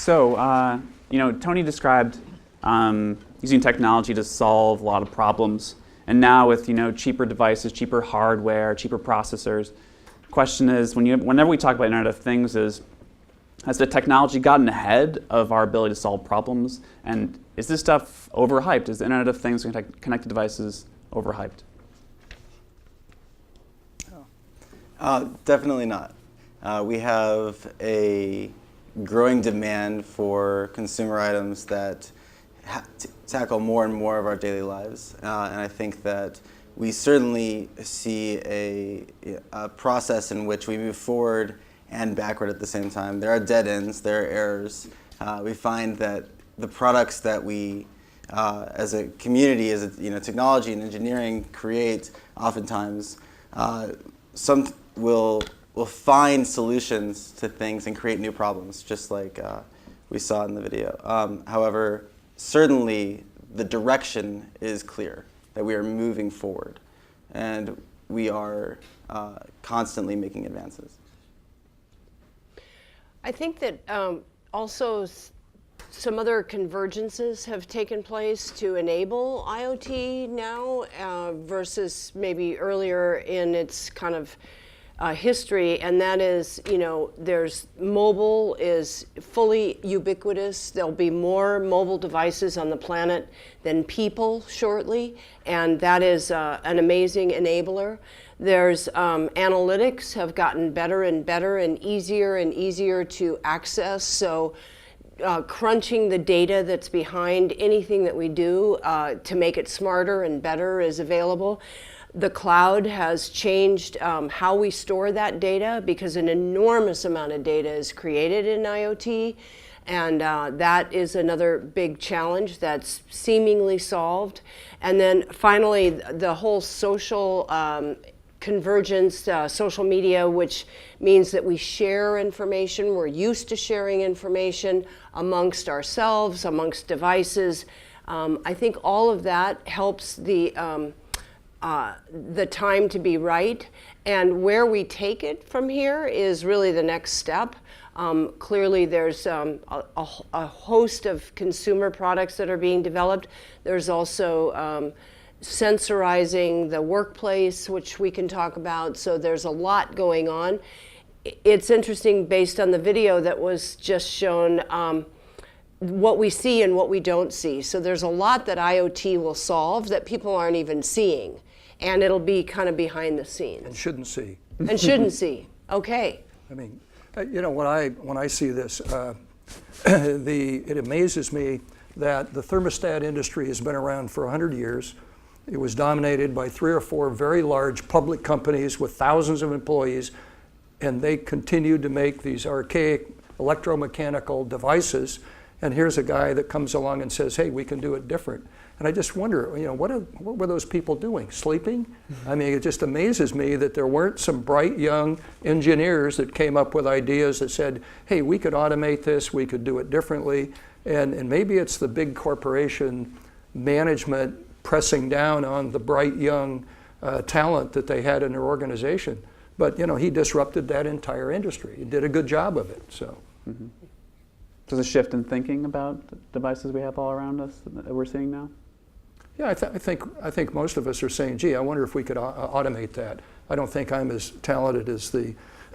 So, Tony described using technology to solve a lot of problems. And now with, cheaper devices, cheaper hardware, cheaper processors, the question is, whenever we talk about Internet of Things, has the technology gotten ahead of our ability to solve problems? And is this stuff overhyped? Is the Internet of Things and connected devices overhyped? Definitely not. We have a growing demand for consumer items that tackle more and more of our daily lives. And I think that we certainly see a process in which we move forward and backward at the same time. There are dead ends, there are errors. We find that the products that we, as a community, as technology and engineering create, oftentimes, some will find solutions to things and create new problems, just like we saw in the video. However, certainly the direction is clear, that we are moving forward, and we are constantly making advances. I think that also some other convergences have taken place to enable IoT now versus maybe earlier in its kind of history, and that is, there's mobile is fully ubiquitous. There'll be more mobile devices on the planet than people shortly, and that is an amazing enabler. There's analytics have gotten better and better and easier to access. So crunching the data that's behind anything that we do to make it smarter and better is available. The cloud has changed how we store that data because an enormous amount of data is created in IoT, and that is another big challenge that's seemingly solved. And then finally, the whole social convergence, social media, which means that we share information. We're used to sharing information amongst ourselves, amongst devices. I think all of that helps the time to be right, and where we take it from here is really the next step. Clearly there's a host of consumer products that are being developed. There's also sensorizing the workplace, which we can talk about, so there's a lot going on. It's interesting, based on the video that was just shown, what we see and what we don't see. So there's a lot that IoT will solve that people aren't even seeing. And it'll be kind of behind the scenes. And shouldn't see. And shouldn't see. Okay. I mean, when I see this, it amazes me that the thermostat industry has been around for 100 years. It was dominated by 3 or 4 very large public companies with thousands of employees, and they continued to make these archaic electromechanical devices. And here's a guy that comes along and says, hey, we can do it different. And I just wonder, what were those people doing? Sleeping? I mean, it just amazes me that there weren't some bright young engineers that came up with ideas that said, hey, we could automate this, we could do it differently. And maybe it's the big corporation management pressing down on the bright young talent that they had in their organization. But he disrupted that entire industry. He did a good job of it. So. Mm-hmm. There's a shift in thinking about the devices we have all around us that we're seeing now? Yeah, I think most of us are saying, gee, I wonder if we could automate that. I don't think I'm as talented as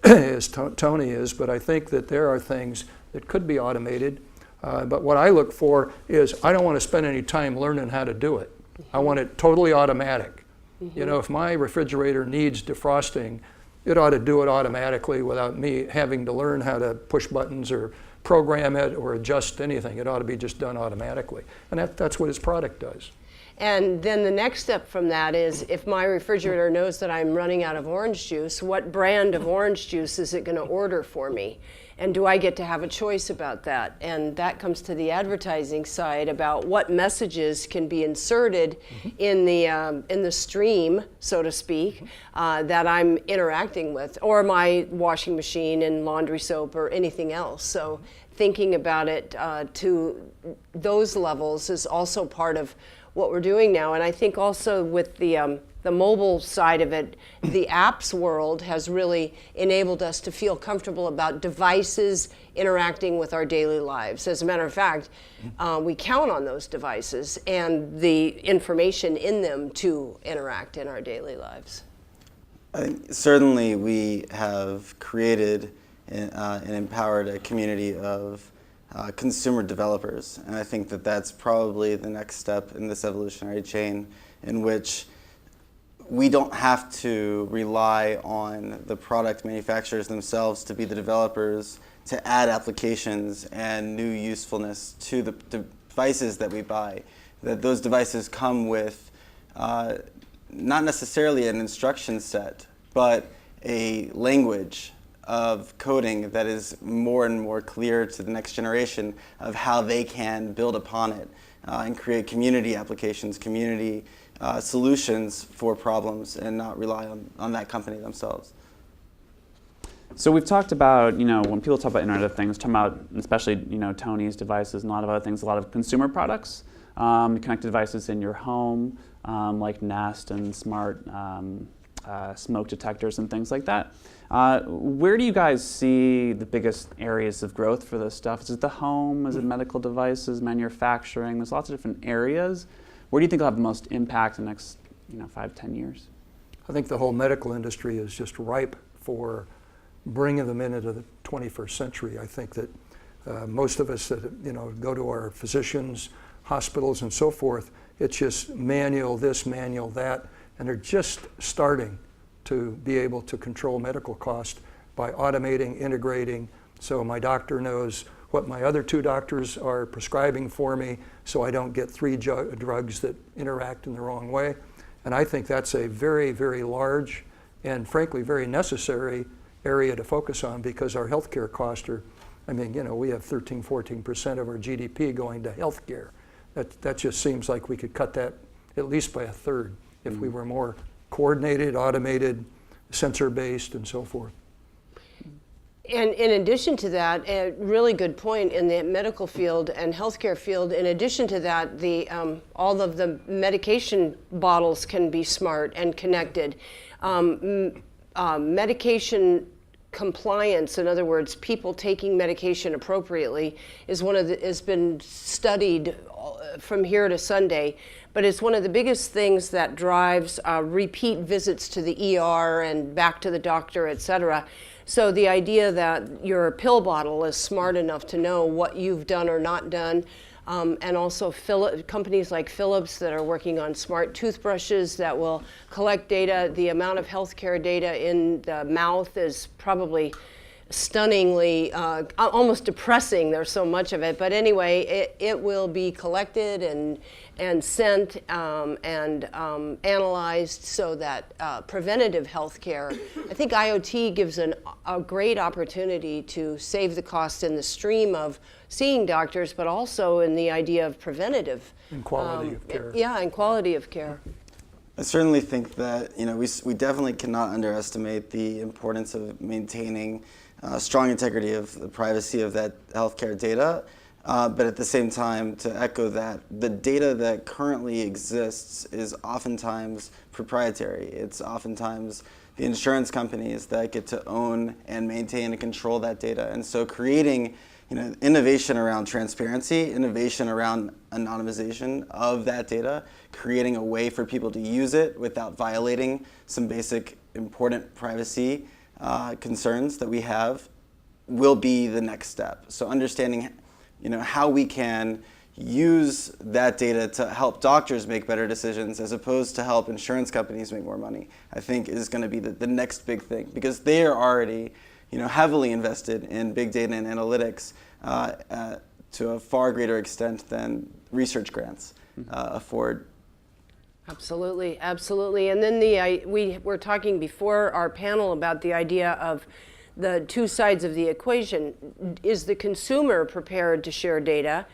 as Tony is, but I think that there are things that could be automated. But what I look for is, I don't want to spend any time learning how to do it. I want it totally automatic. Mm-hmm. If my refrigerator needs defrosting, it ought to do it automatically without me having to learn how to push buttons or program it or adjust anything. It ought to be just done automatically. And that's what his product does. And then the next step from that is, if my refrigerator knows that I'm running out of orange juice, what brand of orange juice is it going to order for me? And do I get to have a choice about that? And that comes to the advertising side about what messages can be inserted in the stream, so to speak, that I'm interacting with, or my washing machine and laundry soap or anything else. So thinking about it to those levels is also part of what we're doing now. And I think also with the the mobile side of it, the apps world has really enabled us to feel comfortable about devices interacting with our daily lives. As a matter of fact, we count on those devices and the information in them to interact in our daily lives. Certainly, we have created and empowered a community of consumer developers, and I think that that's probably the next step in this evolutionary chain, in which we don't have to rely on the product manufacturers themselves to be the developers to add applications and new usefulness to the devices that we buy. That those devices come with not necessarily an instruction set, but a language of coding that is more and more clear to the next generation of how they can build upon it and create community applications, community solutions for problems, and not rely on that company themselves. So we've talked about, when people talk about Internet of Things, talking about especially, Tony's devices and a lot of other things, a lot of consumer products, connected devices in your home, like Nest and smart smoke detectors and things like that. Where do you guys see the biggest areas of growth for this stuff? Is it the home? Is it medical devices, manufacturing? There's lots of different areas. Where do you think will have the most impact in the next 5-10 years? I think the whole medical industry is just ripe for bringing them into the 21st century. I think that most of us that go to our physicians, hospitals, and so forth, it's just manual this, manual that, and they're just starting to be able to control medical cost by automating, integrating, so my doctor knows what my other 2 doctors are prescribing for me, so I don't get 3 drugs that interact in the wrong way. And I think that's a very, very large and frankly very necessary area to focus on, because our healthcare costs are, we have 13-14% of our GDP going to healthcare. That just seems like we could cut that at least by 1/3 if we were more coordinated, automated, sensor-based, and so forth. And in addition to that, a really good point in the medical field and healthcare field, in addition to that, all of the medication bottles can be smart and connected. Medication compliance, in other words, people taking medication appropriately, has been studied from here to Sunday, but it's one of the biggest things that drives repeat visits to the ER and back to the doctor, et cetera. So the idea that your pill bottle is smart enough to know what you've done or not done, and also companies like Philips that are working on smart toothbrushes that will collect data. The amount of healthcare data in the mouth is probably stunningly, almost depressing. There's so much of it. But anyway, it will be collected and sent and analyzed so that preventative health care, I think IoT gives a great opportunity to save the cost in the stream of seeing doctors, but also in the idea of preventative. And quality of care. Yeah, and quality of care. I certainly think that we definitely cannot underestimate the importance of maintaining strong integrity of the privacy of that healthcare data. But at the same time, to echo that, the data that currently exists is oftentimes proprietary. It's oftentimes the insurance companies that get to own and maintain and control that data. And so creating innovation around transparency, innovation around anonymization of that data, creating a way for people to use it without violating some basic important privacy concerns that we have will be the next step. So understanding how we can use that data to help doctors make better decisions as opposed to help insurance companies make more money, I think is going to be the next big thing, because they are already heavily invested in big data and analytics to a far greater extent than research grants afford. Absolutely, absolutely. And then we were talking before our panel about the idea of the 2 sides of the equation. Is the consumer prepared to share data?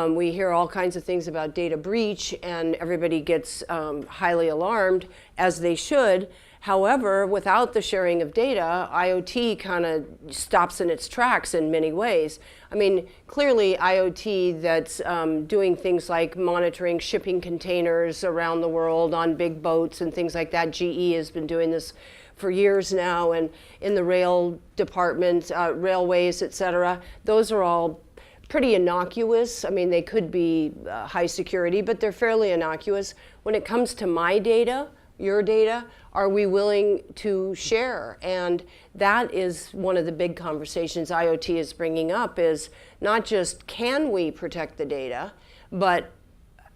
We hear all kinds of things about data breach, and everybody gets highly alarmed, as they should. However, without the sharing of data, IoT kind of stops in its tracks in many ways. I mean, clearly IoT that's doing things like monitoring shipping containers around the world on big boats and things like that. GE has been doing this for years now, and in the rail department, railways, et cetera. Those are all pretty innocuous. I mean, they could be high security, but they're fairly innocuous. When it comes to my data, your data, are we willing to share? And that is one of the big conversations IoT is bringing up, is not just can we protect the data, but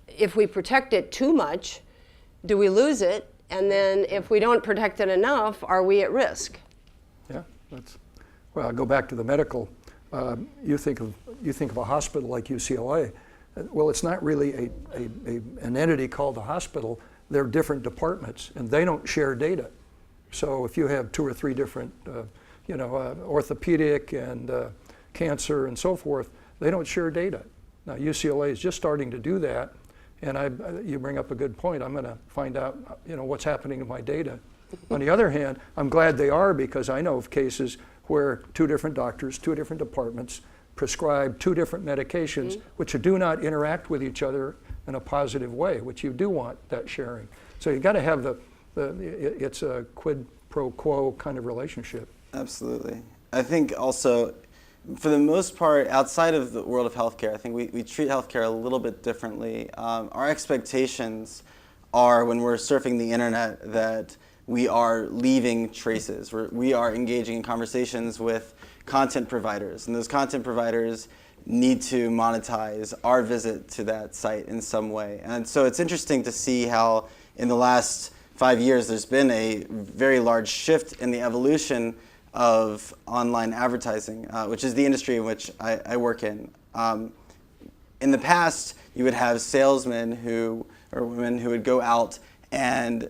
if we protect it too much, do we lose it? And then if we don't protect it enough, are we at risk? Yeah, well, I'll go back to the medical. You think of a hospital like UCLA. Well, it's not really an entity called a hospital. They're different departments, and they don't share data. So if you have 2 or 3 different, orthopedic and cancer and so forth, they don't share data. Now UCLA is just starting to do that, and you bring up a good point. I'm going to find out, what's happening to my data. On the other hand, I'm glad they are, because I know of cases where 2 different doctors, 2 different departments prescribe 2 different medications, which do not interact with each other in a positive way, which you do want that sharing. So you got to have it's a quid pro quo kind of relationship. Absolutely. I think also, for the most part, outside of the world of healthcare, I think we treat healthcare a little bit differently. Our expectations are, when we're surfing the internet, that we are leaving traces. We are engaging in conversations with content providers, and those content providers need to monetize our visit to that site in some way. And so it's interesting to see how in the last 5 years there's been a very large shift in the evolution of online advertising, which is the industry in which I work in. In the past, you would have salesmen or women who would go out and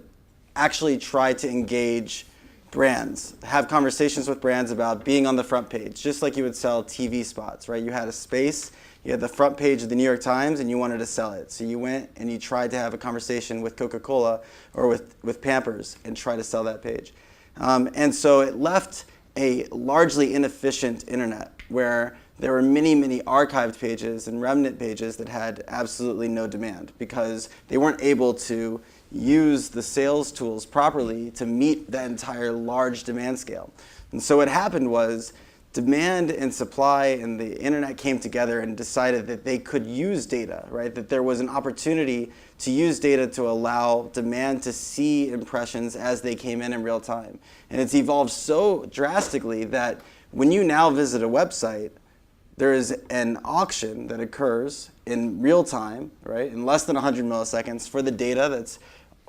actually try to engage brands, have conversations with brands about being on the front page, just like you would sell TV spots, right? You had a space, you had the front page of the New York Times, and you wanted to sell it. So you went and you tried to have a conversation with Coca-Cola or with Pampers and try to sell that page. And so it left a largely inefficient internet where there were many, many archived pages and remnant pages that had absolutely no demand because they weren't able to use the sales tools properly to meet the entire large demand scale. And so what happened was demand and supply and the internet came together and decided that they could use data, right? That there was an opportunity to use data to allow demand to see impressions as they came in real time. And it's evolved so drastically that when you now visit a website, there is an auction that occurs in real time, right? In less than 100 milliseconds for the data that's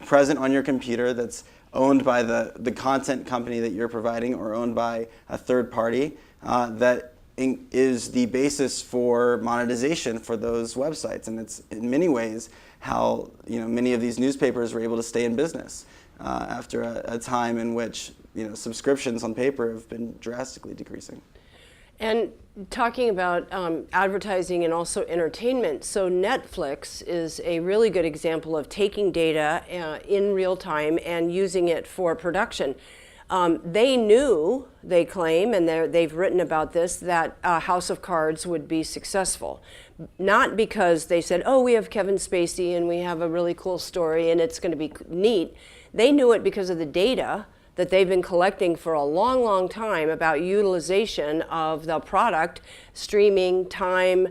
present on your computer, that's owned by the content company that you're providing or owned by a third party, that is the basis for monetization for those websites. And it's in many ways how many of these newspapers were able to stay in business after a time in which subscriptions on paper have been drastically decreasing. And talking about advertising and also entertainment, so Netflix is a really good example of taking data in real time and using it for production. They knew, they claim, and they've written about this, that House of Cards would be successful. Not because they said, oh, we have Kevin Spacey and we have a really cool story and it's going to be neat. They knew it because of the data that they've been collecting for a long, long time about utilization of the product, streaming, time,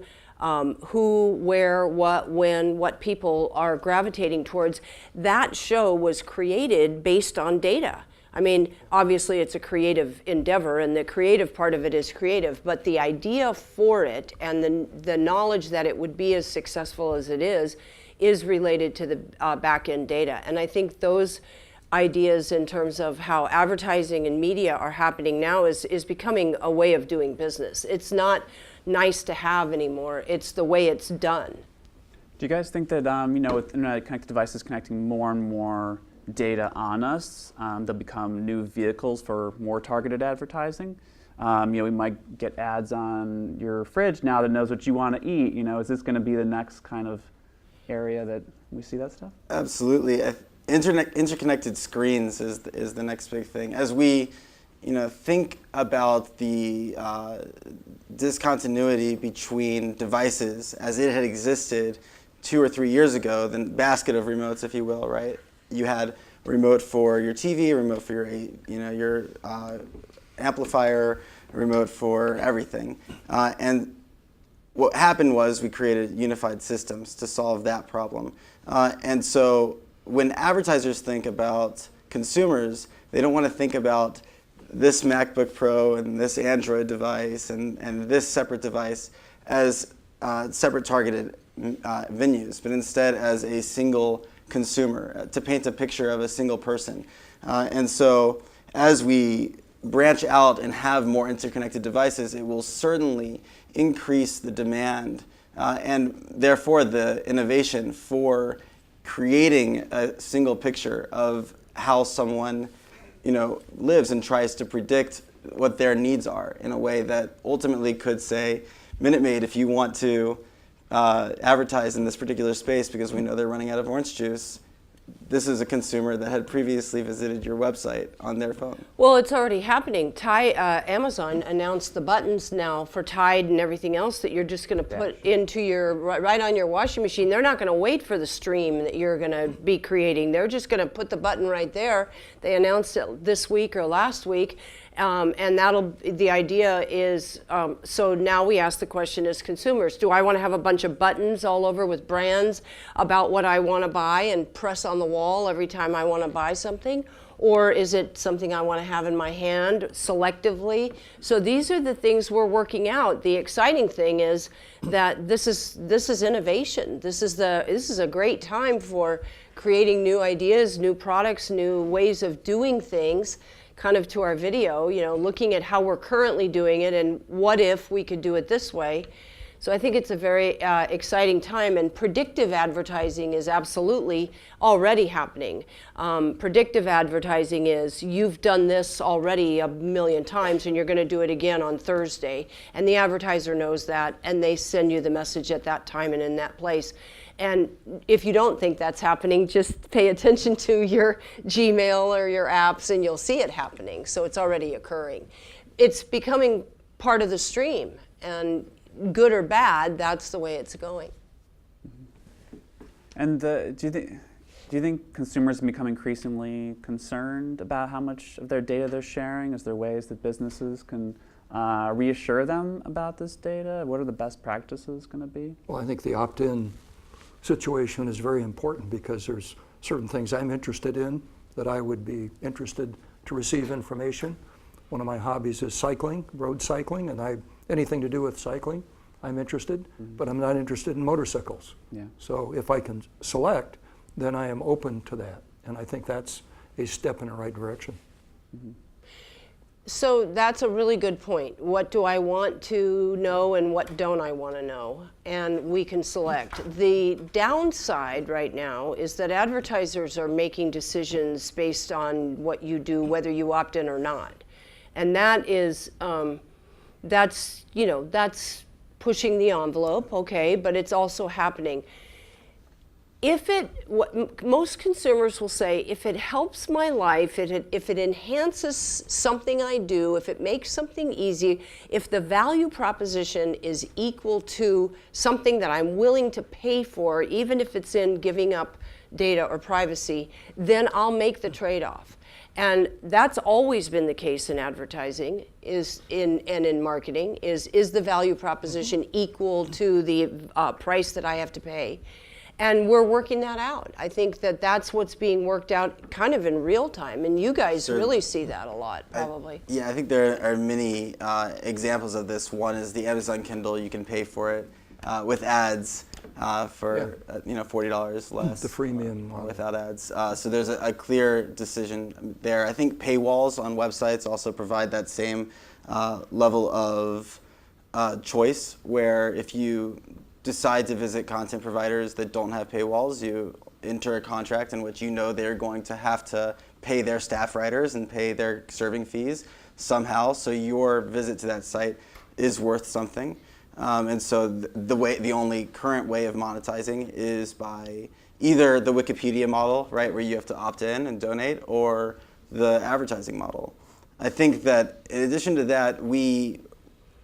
who, where, what, when, what people are gravitating towards. That show was created based on data. I mean, obviously it's a creative endeavor and the creative part of it is creative, but the idea for it and the knowledge that it would be as successful as it is related to the back-end data. And I think those ideas in terms of how advertising and media are happening now is becoming a way of doing business. It's not nice to have anymore. It's the way it's done. Do you guys think that, with internet connected devices connecting more and more data on us, they'll become new vehicles for more targeted advertising? We might get ads on your fridge now that knows what you want to eat. Is this going to be the next kind of area that we see that stuff? Absolutely. interconnected screens is the next big thing. As we think about the discontinuity between devices as it had existed 2 or 3 years ago, the basket of remotes, if you will, right? You had a remote for your TV, a remote for your amplifier, a remote for everything. And what happened was we created unified systems to solve that problem. And so when advertisers think about consumers, they don't want to think about this MacBook Pro and this Android device and this separate device as separate targeted venues, but instead as a single consumer, to paint a picture of a single person. And so as we branch out and have more interconnected devices, it will certainly increase the demand and therefore the innovation for creating a single picture of how someone lives and tries to predict what their needs are in a way that ultimately could say, Minute Maid, if you want to advertise in this particular space because we know they're running out of orange juice, this is a consumer that had previously visited your website on their phone. Well, it's already happening. Amazon announced the buttons now for Tide and everything else that you're just going to put into your right on your washing machine. They're not going to wait for the stream that you're going to be creating. They're just going to put the button right there. They announced it this week or last week. And the idea is, so now we ask the question as consumers, do I want to have a bunch of buttons all over with brands about what I want to buy and press on the wall every time I want to buy something? Or is it something I want to have in my hand selectively? So these are the things we're working out. The exciting thing is that this is innovation. This is a great time for creating new ideas, new products, new ways of doing things. Kind of to our video, looking at how we're currently doing it and what if we could do it this way. So I think it's a very exciting time, and predictive advertising is absolutely already happening. Predictive advertising is, you've done this already 1,000,000 times and you're going to do it again on Thursday, and the advertiser knows that, and they send you the message at that time and in that place. And if you don't think that's happening, just pay attention to your Gmail or your apps and you'll see it happening. So it's already occurring. It's becoming part of the stream, and good or bad, that's the way it's going. And do you think consumers become increasingly concerned about how much of their data they're sharing? Is there ways that businesses can reassure them about this data? What are the best practices going to be? Well, I think the opt-in situation is very important because there's certain things I'm interested in that I would be interested to receive information. One of my hobbies is cycling, road cycling, and anything to do with cycling, I'm interested, but I'm not interested in motorcycles. Yeah. So if I can select, then I am open to that. And I think that's a step in the right direction. Mm-hmm. So that's a really good point. What do I want to know and what don't I want to know? And we can select. The downside right now is that advertisers are making decisions based on what you do, whether you opt in or not. And that is, that's pushing the envelope, okay, but it's also happening. What most consumers will say, if it helps my life, if it enhances something I do, if it makes something easy, if the value proposition is equal to something that I'm willing to pay for, even if it's in giving up data or privacy, then I'll make the trade-off. And that's always been the case in advertising, and in marketing, is the value proposition equal to the price that I have to pay? And we're working that out. I think that's what's being worked out kind of in real time, and you guys really see that a lot, probably. I think there are many examples of this. One is the Amazon Kindle. You can pay for it with ads for $40 less. The freemium without ads. So there's a clear decision there. I think paywalls on websites also provide that same level of choice, where if you decide to visit content providers that don't have paywalls, you enter a contract in which you know they're going to have to pay their staff writers and pay their serving fees somehow, so your visit to that site is worth something. And so the only current way of monetizing is by either the Wikipedia model, right, where you have to opt in and donate, or the advertising model. I think that in addition to that, we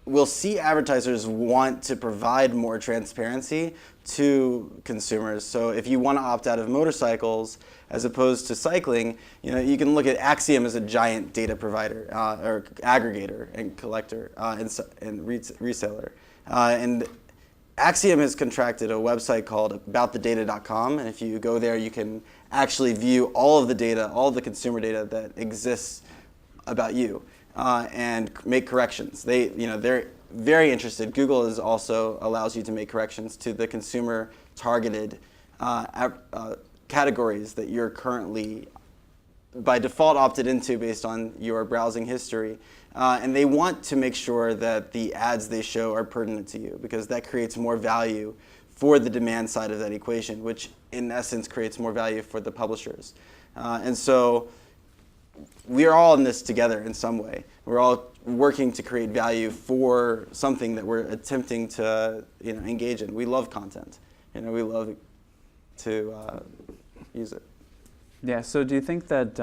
will see advertisers want to provide more transparency to consumers. So if you want to opt out of motorcycles as opposed to cycling, you can look at Axiom as a giant data provider or aggregator and collector and reseller. And Axiom has contracted a website called aboutthedata.com, and if you go there, you can actually view all of the data, all of the consumer data that exists about you, and make corrections. They're very interested. Google also allows you to make corrections to the consumer targeted categories that you're currently by default opted into based on your browsing history. And they want to make sure that the ads they show are pertinent to you, because that creates more value for the demand side of that equation, which in essence creates more value for the publishers. And so we are all in this together in some way. We're all working to create value for something that we're attempting to engage in. We love content. We love to use it. Yeah, so do you think that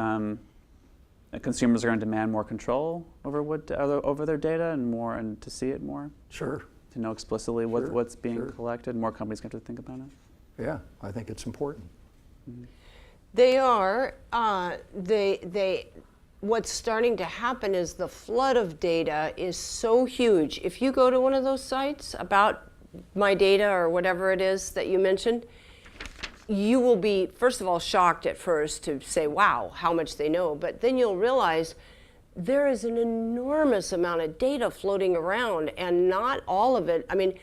consumers are going to demand more control over their data and to see it more? Sure. To know explicitly what's being collected? More companies have to think about it? Yeah, I think it's important. Mm-hmm. They are. What's starting to happen is the flood of data is so huge. If you go to one of those sites about my data or whatever it is that you mentioned, you will be, first of all, shocked at first to say, wow, how much they know. But then you'll realize there is an enormous amount of data floating around, and not all of it. I mean,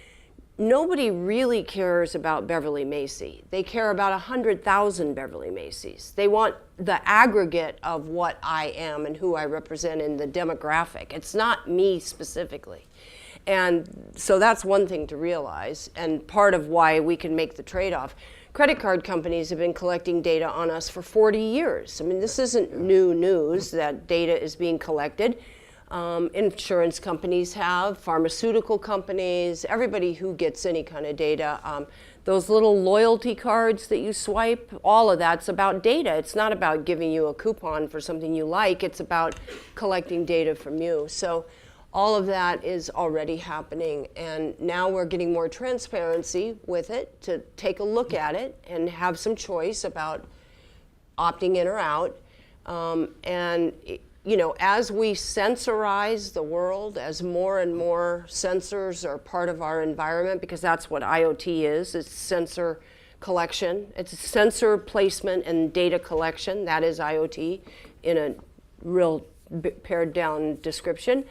nobody really cares about Beverly Macy. They care about 100,000 Beverly Macys. They want the aggregate of what I am and who I represent in the demographic. It's not me specifically. And so that's one thing to realize, and part of why we can make the trade-off. Credit card companies have been collecting data on us for 40 years. I mean, this isn't new news that data is being collected. Insurance companies have, pharmaceutical companies, everybody who gets any kind of data. Those little loyalty cards that you swipe, all of that's about data. It's not about giving you a coupon for something you like. It's about collecting data from you. So all of that is already happening. And now we're getting more transparency with it to take a look at it and have some choice about opting in or out. As we sensorize the world, as more and more sensors are part of our environment, because that's what IoT is, it's sensor collection. It's sensor placement and data collection. That is IoT in a real pared down description.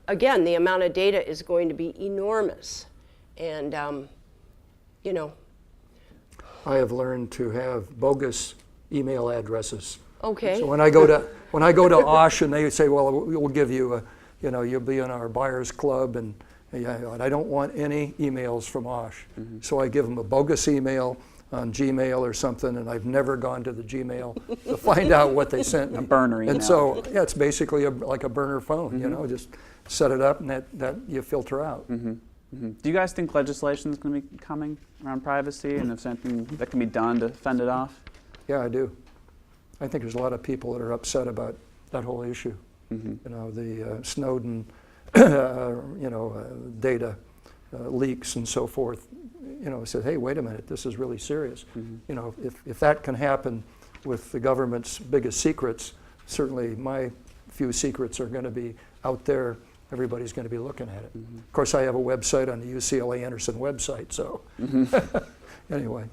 Again, the amount of data is going to be enormous. And, I have learned to have bogus email addresses. Okay. So when I go to Osh and they say, well, we'll give you you'll be in our buyers club, and I don't want any emails from Osh. Mm-hmm. So I give them a bogus email on Gmail or something, and I've never gone to the Gmail to find out what they sent me. A burner email. And so, yeah, it's basically like a burner phone, mm-hmm. Just set it up and that you filter out. Mm-hmm. Mm-hmm. Do you guys think legislation is going to be coming around privacy, and if something that can be done to fend it off? Yeah, I do. I think there's a lot of people that are upset about that whole issue. Mm-hmm. The Snowden, data leaks and so forth. Said, hey, wait a minute, this is really serious. Mm-hmm. If that can happen with the government's biggest secrets, certainly my few secrets are going to be out there. Everybody's going to be looking at it. Mm-hmm. Of course, I have a website on the UCLA Anderson website, so mm-hmm. Anyway.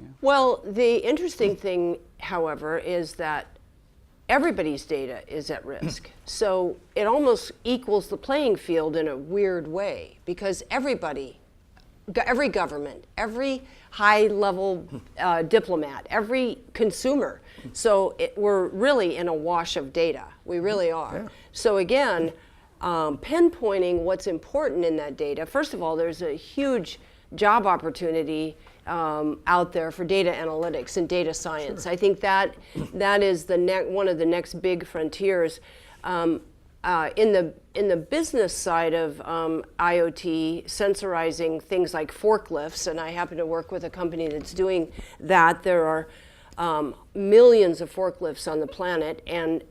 Yeah. Well, the interesting thing, however, is that everybody's data is at risk. So it almost equals the playing field in a weird way, because every government, every high-level diplomat, every consumer. So we're really in a wash of data. We really are. Yeah. So again, pinpointing what's important in that data. First of all, there's a huge job opportunity out there for data analytics and data science. Sure. I think that is one of the next big frontiers. in the business side of IoT, sensorizing things like forklifts, and I happen to work with a company that's doing that. There are millions of forklifts on the planet, and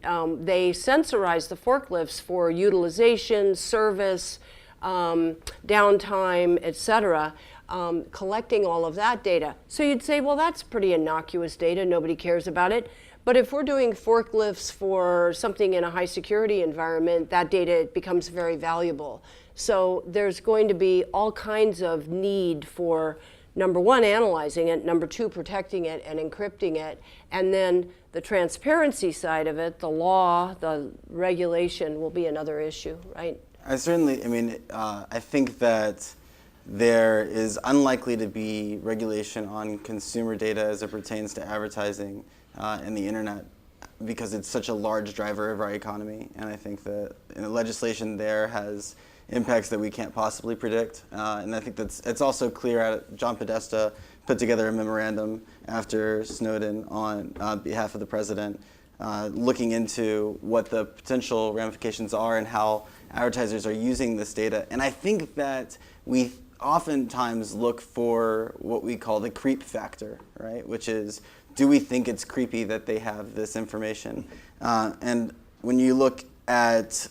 they sensorize the forklifts for utilization, service, downtime, et cetera, collecting all of that data. So you'd say, well, that's pretty innocuous data, nobody cares about it. But if we're doing forklifts for something in a high security environment, that data becomes very valuable. So there's going to be all kinds of need for, number one, analyzing it, number two, protecting it and encrypting it, and then the transparency side of it, the law, the regulation will be another issue, right? I think that there is unlikely to be regulation on consumer data as it pertains to advertising and the internet, because it's such a large driver of our economy. And I think that legislation there has impacts that we can't possibly predict. And I think it's also clear. John Podesta put together a memorandum after Snowden on behalf of the president, looking into what the potential ramifications are and how advertisers are using this data. And I think that we oftentimes look for what we call the creep factor, right? Which is, do we think it's creepy that they have this information? And when you look at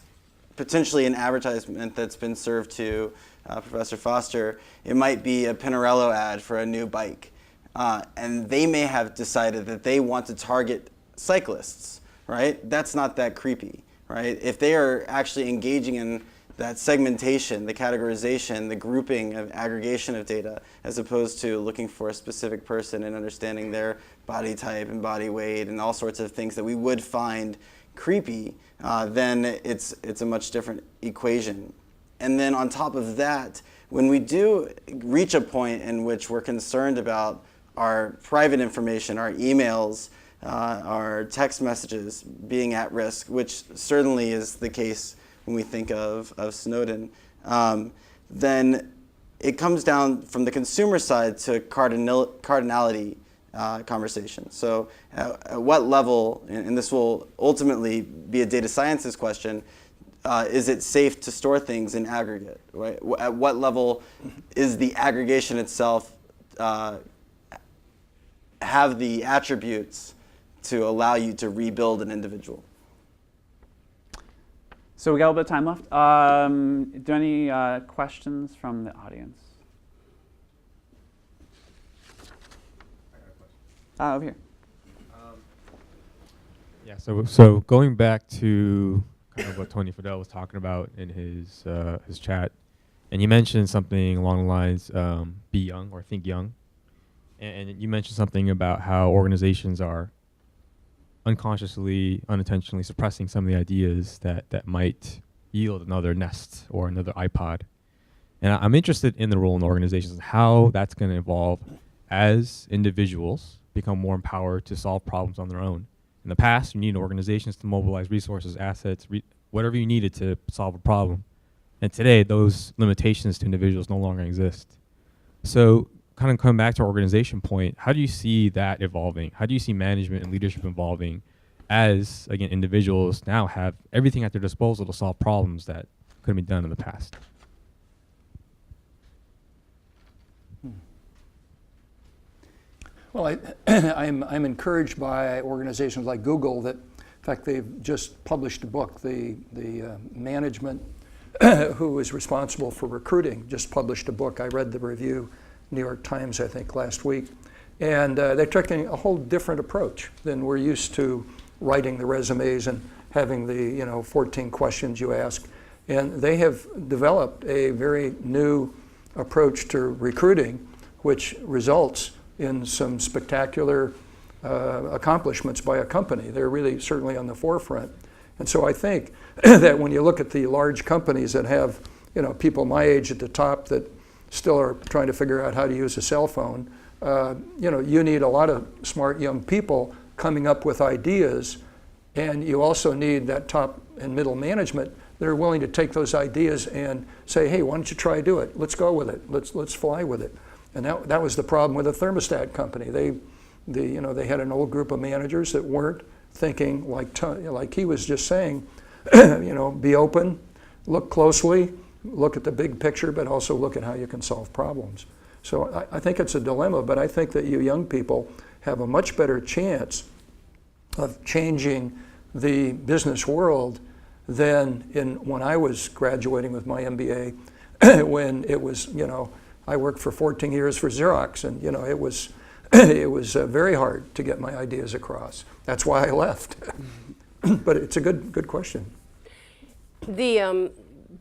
potentially an advertisement that's been served to Professor Foster, it might be a Pinarello ad for a new bike. And they may have decided that they want to target cyclists, right? That's not that creepy, right? If they are actually engaging in that segmentation, the categorization, the grouping of aggregation of data, as opposed to looking for a specific person and understanding their body type and body weight and all sorts of things that we would find creepy, then it's a much different equation. And then on top of that, when we do reach a point in which we're concerned about our private information, our emails, our text messages being at risk, which certainly is the case when we think of Snowden, then it comes down from the consumer side to cardinality conversation. So at what level, and this will ultimately be a data sciences question, is it safe to store things in aggregate? Right? At what level is the aggregation itself have the attributes to allow you to rebuild an individual? So we got a little bit of time left. Do any questions from the audience? Over here. Yeah. So going back to kind of what Tony Fadell was talking about in his chat, and you mentioned something along the lines, be young or think young, and you mentioned something about how organizations are unconsciously, unintentionally suppressing some of the ideas that might yield another Nest or another iPod. And I'm interested in the role in organizations and how that's going to evolve as individuals become more empowered to solve problems on their own. In the past, you needed organizations to mobilize resources, assets, whatever you needed to solve a problem. And today, those limitations to individuals no longer exist. So kind of come back to our organization point, how do you see that evolving? How do you see management and leadership evolving as, again, individuals now have everything at their disposal to solve problems that couldn't be done in the past? Well, I'm encouraged by organizations like Google that, in fact, they've just published a book. The management who is responsible for recruiting just published a book. I read the review, New York Times, I think, last week. And they're taking a whole different approach than we're used to writing the resumes and having the 14 questions you ask. And they have developed a very new approach to recruiting, which results in some spectacular accomplishments by a company. They're really certainly on the forefront. And so I think that when you look at the large companies that have people my age at the top that still are trying to figure out how to use a cell phone, you need a lot of smart young people coming up with ideas, and you also need that top and middle management that are willing to take those ideas and say, hey, why don't you try do it? Let's go with it. Let's fly with it. And that was the problem with the Thermostat company. They had an old group of managers that weren't thinking like he was just saying, be open, look closely, look at the big picture, but also look at how you can solve problems. So I think it's a dilemma, but I think that you young people have a much better chance of changing the business world than when I was graduating with my MBA, when it was, I worked for 14 years for Xerox, and it was very hard to get my ideas across. That's why I left. But it's a good question. The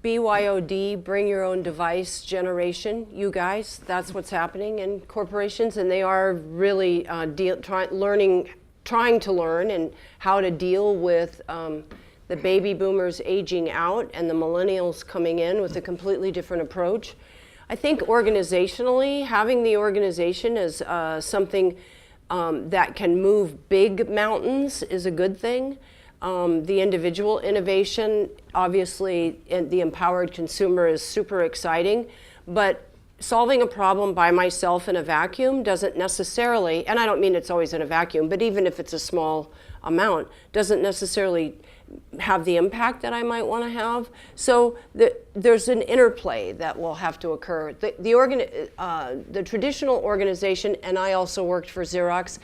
BYOD, bring your own device generation, you guys, that's what's happening in corporations, and they are really trying to learn and how to deal with the baby boomers aging out and the millennials coming in with a completely different approach. I think organizationally, having the organization as something that can move big mountains is a good thing. The individual innovation, obviously, the empowered consumer is super exciting, but solving a problem by myself in a vacuum doesn't necessarily, and I don't mean it's always in a vacuum, but even if it's a small amount, doesn't necessarily have the impact that I might want to have. So there's an interplay that will have to occur. The traditional organization, and I also worked for Xerox,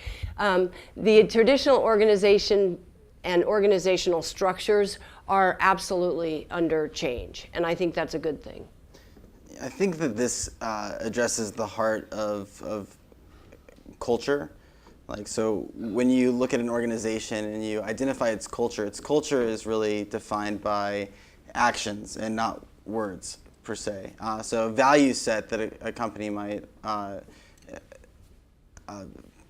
the traditional organization and organizational structures are absolutely under change, and I think that's a good thing. I think that this addresses the heart of culture. So when you look at an organization and you identify its culture is really defined by actions and not words per se. So a value set that a company might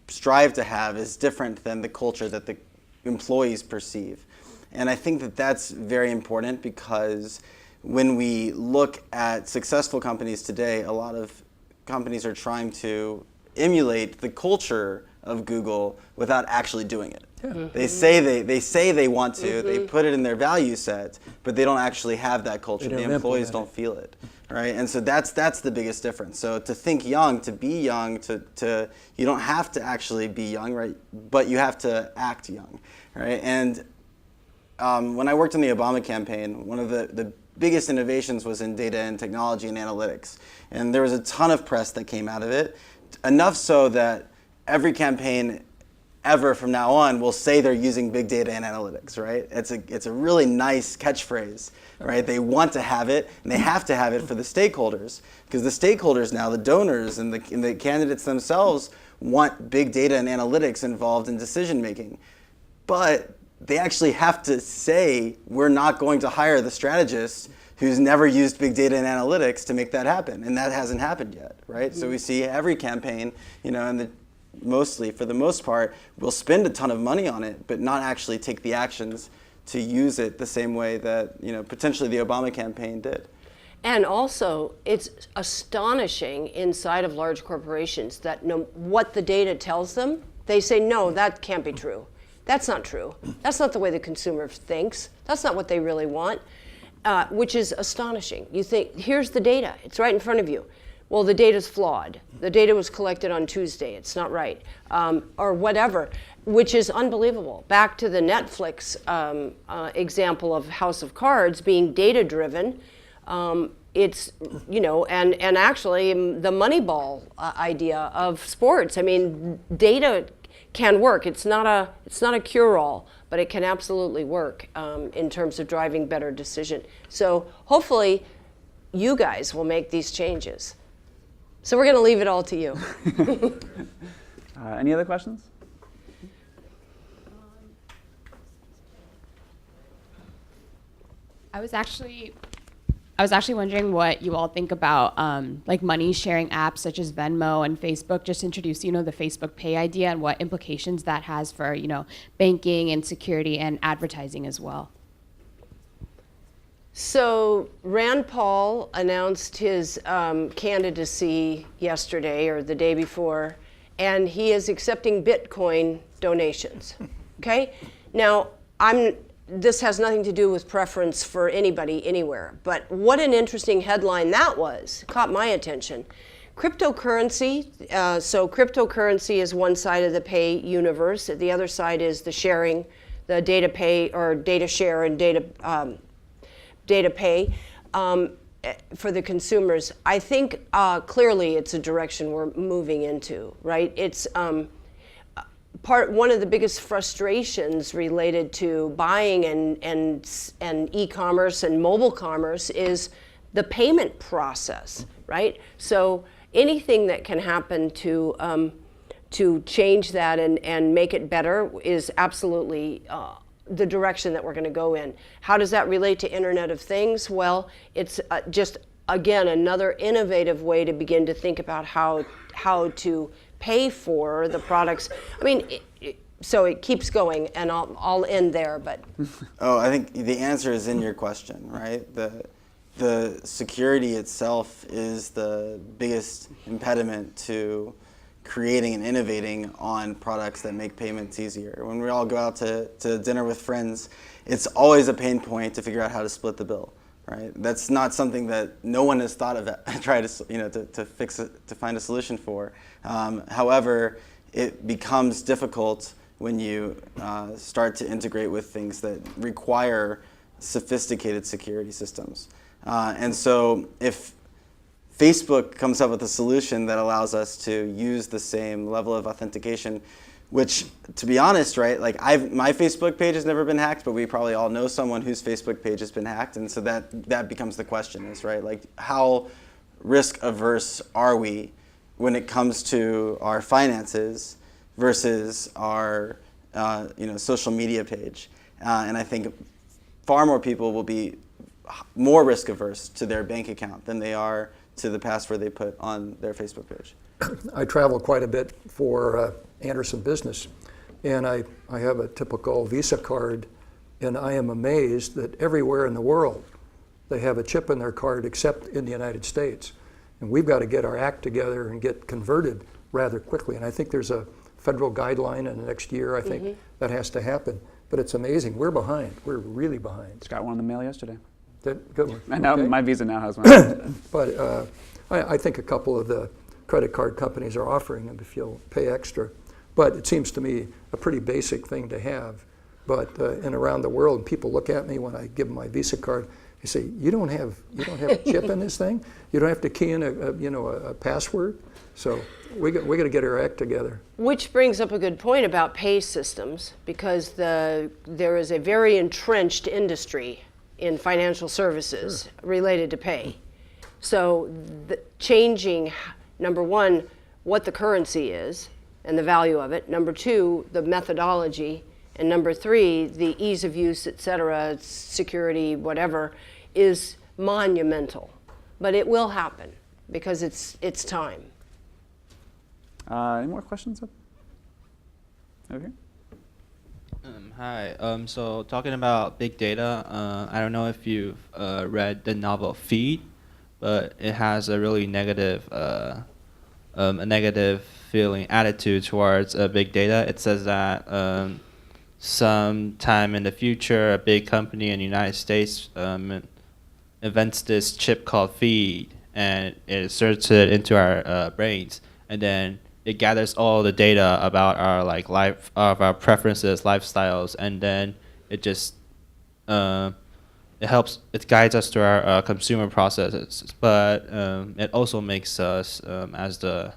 strive to have is different than the culture that the employees perceive. And I think that that's very important, because when we look at successful companies today, a lot of companies are trying to emulate the culture of Google without actually doing it. Yeah. Mm-hmm. They say they want to, they put it in their value set, but they don't actually have that culture. The employees don't feel it, right? And so that's the biggest difference. So to think young, to be young, to you don't have to actually be young, right? But you have to act young, right? And when I worked on the Obama campaign, one of the biggest innovations was in data and technology and analytics. And there was a ton of press that came out of it, enough so that every campaign ever from now on will say they're using big data and analytics, right? It's a really nice catchphrase, right? They want to have it, and they have to have it for the stakeholders, because the stakeholders now, the donors and the candidates themselves, want big data and analytics involved in decision making. But they actually have to say, we're not going to hire the strategist who's never used big data and analytics to make that happen, and that hasn't happened yet, right? Mm-hmm. So we see every campaign, and mostly, for the most part, will spend a ton of money on it, but not actually take the actions to use it the same way that potentially the Obama campaign did. And also, it's astonishing inside of large corporations that what the data tells them, they say, no, that can't be true. That's not true. That's not the way the consumer thinks. That's not what they really want, which is astonishing. You think, here's the data. It's right in front of you. Well, the data's flawed. The data was collected on Tuesday. It's not right, or whatever, which is unbelievable. Back to the Netflix example of House of Cards being data-driven. It's, and actually the Moneyball idea of sports. I mean, data can work. It's not a cure-all, but it can absolutely work in terms of driving better decision. So hopefully, you guys will make these changes. So we're going to leave it all to you. Any other questions? I was actually wondering what you all think about like money sharing apps such as Venmo and Facebook. Just introduced, the Facebook Pay idea and what implications that has for, banking and security and advertising as well. So Rand Paul announced his candidacy yesterday or the day before, and he is accepting Bitcoin donations. Okay? Now, this has nothing to do with preference for anybody anywhere, but what an interesting headline that was. Caught my attention. Cryptocurrency, so cryptocurrency is one side of the pay universe. The other side is the sharing the data pay or data share and data pay for the consumers. I think clearly it's a direction we're moving into, right? It's one of the biggest frustrations related to buying and e-commerce and mobile commerce is the payment process, right? So anything that can happen to change that and make it better is absolutely the direction that we're going to go in. How does that relate to Internet of Things? Well, it's just, again, another innovative way to begin to think about how to pay for the products. I mean, so it keeps going, and I'll end there, but. Oh, I think the answer is in your question, right? The security itself is the biggest impediment to creating and innovating on products that make payments easier. When we all go out to dinner with friends, it's always a pain point to figure out how to split the bill, right? That's not something that no one has thought of try to fix it, to find a solution for. However, it becomes difficult when you start to integrate with things that require sophisticated security systems. And so if Facebook comes up with a solution that allows us to use the same level of authentication, which, to be honest, right, like my Facebook page has never been hacked, but we probably all know someone whose Facebook page has been hacked, and so that becomes the question, is right, like how risk averse are we when it comes to our finances versus our social media page, and I think far more people will be more risk averse to their bank account than they are to the password they put on their Facebook page. I travel quite a bit for Anderson Business, and I have a typical Visa card, and I am amazed that everywhere in the world they have a chip in their card except in the United States. And we've got to get our act together and get converted rather quickly. And I think there's a federal guideline in the next year, I think that has to happen. But it's amazing. We're behind. We're really behind. Just got one in the mail yesterday. Good one. I know Okay. my Visa now has one. But I think a couple of the credit card companies are offering them if you'll pay extra. But it seems to me a pretty basic thing to have. But and around the world, people look at me when I give them my Visa card. They say, "You don't have a chip in this thing. You don't have to key in a password." So we got to get our act together. Which brings up a good point about pay systems, because there is a very entrenched industry in financial services related to pay. So changing, number one, what the currency is and the value of it. Number two, the methodology. And number three, the ease of use, et cetera, security, whatever, is monumental. But it will happen because it's time. Any more questions? Over here. Hi. So talking about big data, I don't know if you've read the novel Feed, but it has a really negative feeling attitude towards big data. It says that sometime in the future, a big company in the United States invents this chip called Feed, and it inserts it into our brains, and then it gathers all the data about our life, of our preferences, lifestyles, and then it just it guides us to our consumer processes. But it also makes us, as the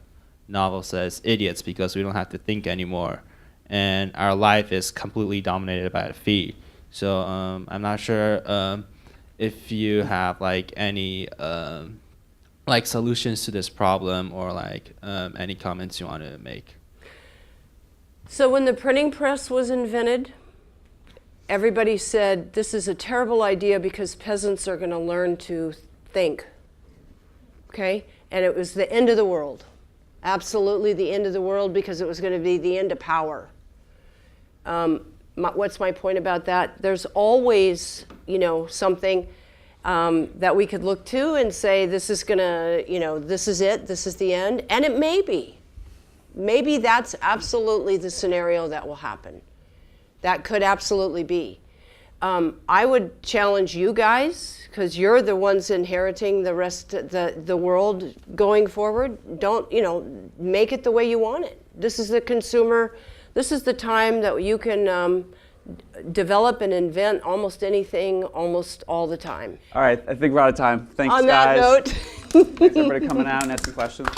novel says, idiots, because we don't have to think anymore, and our life is completely dominated by a feed. So I'm not sure if you have any solutions to this problem, or any comments you want to make. So when the printing press was invented, everybody said, this is a terrible idea because peasants are going to learn to think. Okay? And it was the end of the world. Absolutely the end of the world, because it was going to be the end of power. What's my point about that? There's always, something that we could look to and say, this is gonna, this is it, this is the end, and it may be. Maybe that's absolutely the scenario that will happen. That could absolutely be. I would challenge you guys, because you're the ones inheriting the rest of the world going forward. Don't, make it the way you want it. This is the consumer, this is the time that you can develop and invent almost anything almost all the time. All right, I think we're out of time. Thanks, On guys. that note. Thanks, everybody, coming out and asking questions.